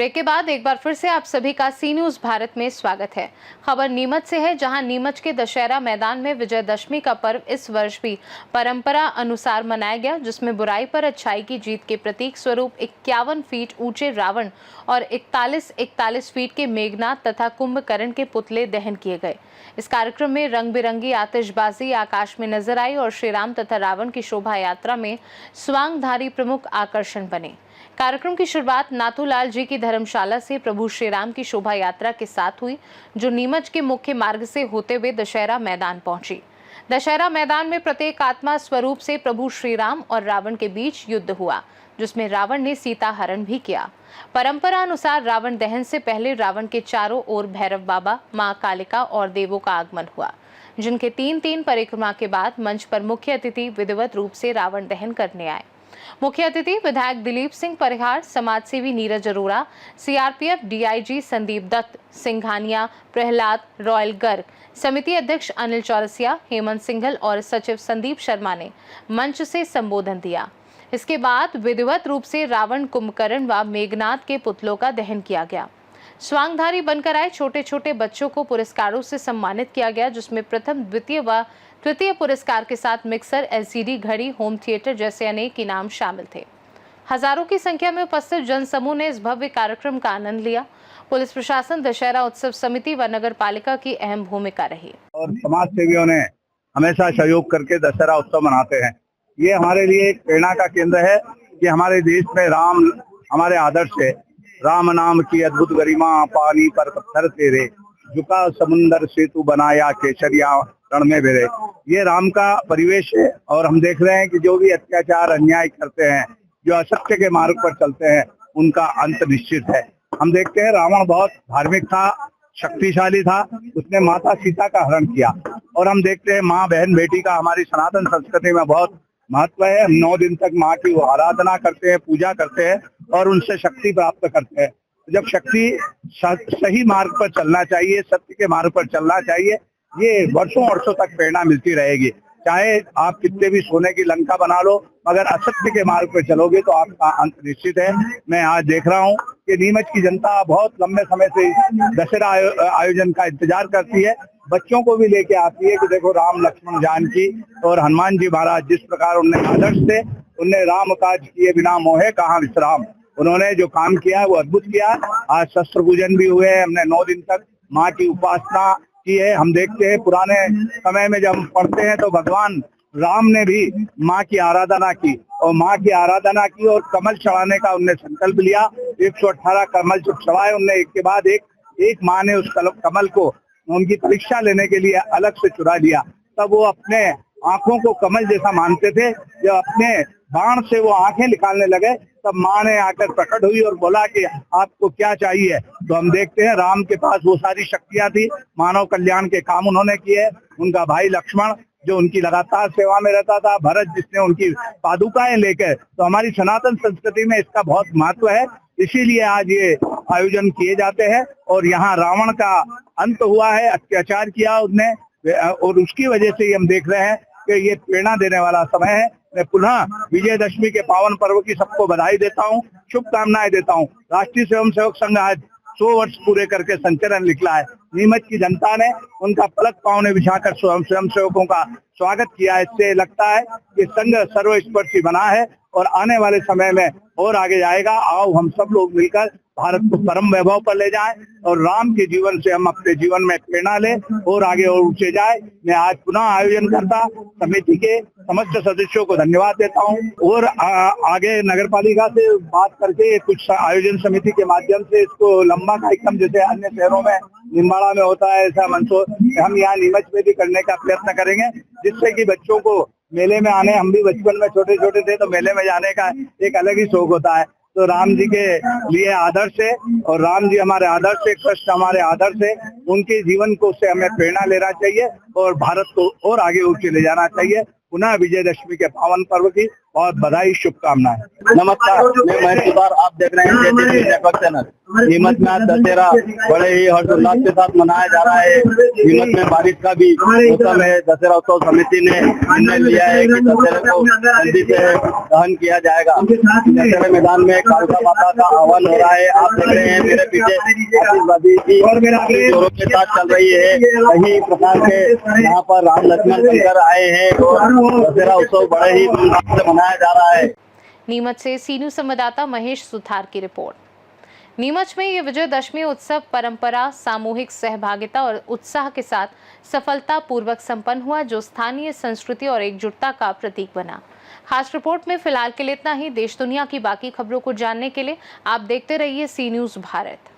Break के बाद एक बार फिर से आप सभी का सी न्यूज भारत में स्वागत है। खबर नीमच से है, जहां नीमच के दशहरा मैदान में विजयदशमी का पर्व इस वर्ष भी परंपरा अनुसार मनाया गया, जिसमें बुराई पर अच्छाई की जीत के प्रतीक स्वरूप 51 फीट ऊंचे रावण और 41 फीट के मेघनाथ तथा कुंभकर्ण के पुतले दहन किए गए। इस कार्यक्रम में रंग बिरंगी आतिशबाजी आकाश में नजर आई और श्रीराम तथा रावण की शोभा यात्रा में स्वांगधारी प्रमुख आकर्षण बने। कार्यक्रम की शुरुआत नाथूलाल जी की धर्मशाला से प्रभु श्रीराम की शोभा यात्रा के साथ हुई, जो नीमच के मुख्य मार्ग से होते हुए दशहरा मैदान पहुंची। दशहरा मैदान में प्रत्येक आत्मा स्वरूप से प्रभु श्रीराम और रावण के बीच युद्ध हुआ, जिसमें रावण ने सीता हरण भी किया। परंपरा अनुसार रावण दहन से पहले रावण के चारों ओर भैरव बाबा, मां कालिका और देवों का आगमन हुआ, जिनके 3-3 परिक्रमा के बाद मंच पर मुख्य अतिथि विधिवत रूप से रावण दहन करने आए। मुख्य अतिथि विधायक दिलीप सिंह परिहार, समाजसेवी नीरज अरोड़ा, सीआरपीएफ डीआईजी संदीप दत्त, सिंघानिया प्रहलाद, रॉयल गर्ग, समिति अध्यक्ष अनिल चौरसिया, हेमंत सिंघल और सचिव संदीप शर्मा ने मंच से संबोधन दिया। इसके बाद विधिवत रूप से रावण, कुंभकर्ण व मेघनाथ के पुतलों का दहन किया गया। स्वांगधारी बनकर आए छोटे छोटे बच्चों को पुरस्कारों से सम्मानित किया गया, जिसमें प्रथम, द्वितीय व तृतीय पुरस्कार के साथ मिक्सर, एलसीडी घड़ी, होम थिएटर जैसे अनेक इनाम शामिल थे। हजारों की संख्या में उपस्थित जनसमूह ने इस भव्य कार्यक्रम का आनंद लिया। पुलिस प्रशासन, दशहरा उत्सव समिति व नगर पालिका की अहम भूमिका रही और समाज सेवियों ने हमेशा सहयोग करके दशहरा उत्सव मनाते हैं। ये हमारे लिए एक प्रेरणा का केंद्र है कि हमारे देश में राम हमारे आदर्श है। राम नाम की अद्भुत गरिमा, पानी पर पत्थर तेरे, झुका समुंदर सेतु बनाया, केसरिया रण में बेरे। ये राम का परिवेश है और हम देख रहे हैं कि जो भी अत्याचार अन्याय करते हैं, जो असत्य के मार्ग पर चलते हैं, उनका अंत निश्चित है। हम देखते हैं रावण बहुत धार्मिक था, शक्तिशाली था, उसने माता सीता का हरण किया। और हम देखते हैं माँ, बहन, बेटी का हमारी सनातन संस्कृति में बहुत महत्व है। हम 9 दिन तक माँ की आराधना करते हैं, पूजा करते हैं और उनसे शक्ति प्राप्त करते हैं। जब शक्ति सही मार्ग पर चलना चाहिए, सत्य के मार्ग पर चलना चाहिए, ये वर्षों वर्षों तक प्रेरणा मिलती रहेगी। चाहे आप कितने भी सोने की लंका बना लो, मगर असत्य के मार्ग पर चलोगे तो आपका अंत निश्चित है। मैं आज देख रहा हूँ कि नीमच की जनता बहुत लंबे समय से दशहरा आयोजन का इंतजार करती है। बच्चों को भी लेके आती है कि देखो राम, लक्ष्मण, जानकी और हनुमान जी महाराज जिस प्रकार उनने आदर्श थे, उनने राम काज किए बिना मोहे कहाँ विश्राम। उन्होंने जो काम किया है वो अद्भुत किया। आज शस्त्र पूजन भी हुए, हमने 9 दिन तक माँ की उपासना की है। हम देखते हैं पुराने समय में जब हम पढ़ते हैं तो भगवान राम ने भी माँ की आराधना की और माँ की आराधना की और कमल चढ़ाने का उनने संकल्प लिया। 118 कमल जब चढ़ाए उनने, एक के बाद एक माँ ने उस कमल को उनकी परीक्षा लेने के लिए अलग से चुरा लिया। तब वो अपने आंखों को कमल जैसा मानते थे। जब अपने बाण से वो आंखें निकालने लगे, तब माँ ने आकर प्रकट हुई और बोला कि आपको क्या चाहिए। तो हम देखते हैं राम के पास वो सारी शक्तियां थी, मानव कल्याण के काम उन्होंने किए। उनका भाई लक्ष्मण जो उनकी लगातार सेवा में रहता था, भरत जिसने उनकी पादुकाएं लेकर, तो हमारी सनातन संस्कृति में इसका बहुत महत्व है। इसीलिए आज ये आयोजन किए जाते हैं और यहाँ रावण का अंत हुआ है, अत्याचार किया उसने और उसकी वजह से हम देख रहे हैं कि ये प्रेरणा देने वाला समय है। मैं पुनः विजयदशमी के पावन पर्व की सबको बधाई देता हूँ, शुभकामनाएं देता हूँ। राष्ट्रीय स्वयंसेवक संघ आज 100 वर्ष पूरे करके संचलन निकला है। नीमच की जनता ने उनका पलक पांव बिछाकर स्वयंसेवकों का स्वागत किया। इससे लगता है कि संघ सर्वस्पर्शी बना है और आने वाले समय में और आगे जाएगा। आओ हम सब लोग मिलकर भारत को परम वैभव पर ले जाएं और राम के जीवन से हम अपने जीवन में प्रेरणा लें और आगे और ऊंचे जाए। मैं आज पुनः आयोजन करता समिति के समस्त सदस्यों को धन्यवाद देता हूं और आगे नगर पालिका से बात करके कुछ आयोजन समिति के माध्यम से इसको लंबा कार्यक्रम जैसे अन्य शहरों में निम्बाड़ा में होता है, ऐसा मंचो हम यहाँ नीमच में भी करने का प्रयत्न करेंगे, जिससे कि बच्चों को मेले में आने, हम भी बचपन में छोटे छोटे थे तो मेले में जाने का एक अलग ही शौक होता है। तो राम जी के लिए आदर्श है और राम जी हमारे आदर्श है, कृष्ण हमारे आदर्श है। उनके जीवन को से हमें प्रेरणा लेना चाहिए और भारत को और आगे ऊंचे ले जाना चाहिए। पुनः विजयदशमी के पावन पर्व की और बधाई शुभकामनाएं। नमस्कार, मैं महेश सुतार, आप देख रहे हैं JTV नेटवर्क चैनल। नीमच में आज दशहरा बड़े ही हर्षोल्लास के साथ मनाया जा रहा है। नीमच में बारिश का भी मौसम है। दशहरा उत्सव समिति ने निर्णय लिया है कि दशहरे को नदी से दहन किया जाएगा। दशहरे मैदान में कालका माता का आह्वान हो रहा है। आप देख रहे हैं मेरे पीछे आतिशबाजी की जोरों के साथ चल रही है। कई प्रकार के यहाँ पर राम लक्ष्मण बनकर आए हैं और दशहरा उत्सव बड़े ही धूमधाम से मनाया जा रहा है। नीमच से सी न्यूज संवाददाता महेश सुथार की रिपोर्ट। नीमच में ये विजयदशमी उत्सव परंपरा, सामूहिक सहभागिता और उत्साह के साथ सफलतापूर्वक संपन्न हुआ, जो स्थानीय संस्कृति और एकजुटता का प्रतीक बना। खास रिपोर्ट में फिलहाल के लिए इतना ही। देश दुनिया की बाकी खबरों को जानने के लिए आप देखते रहिए सी न्यूज भारत।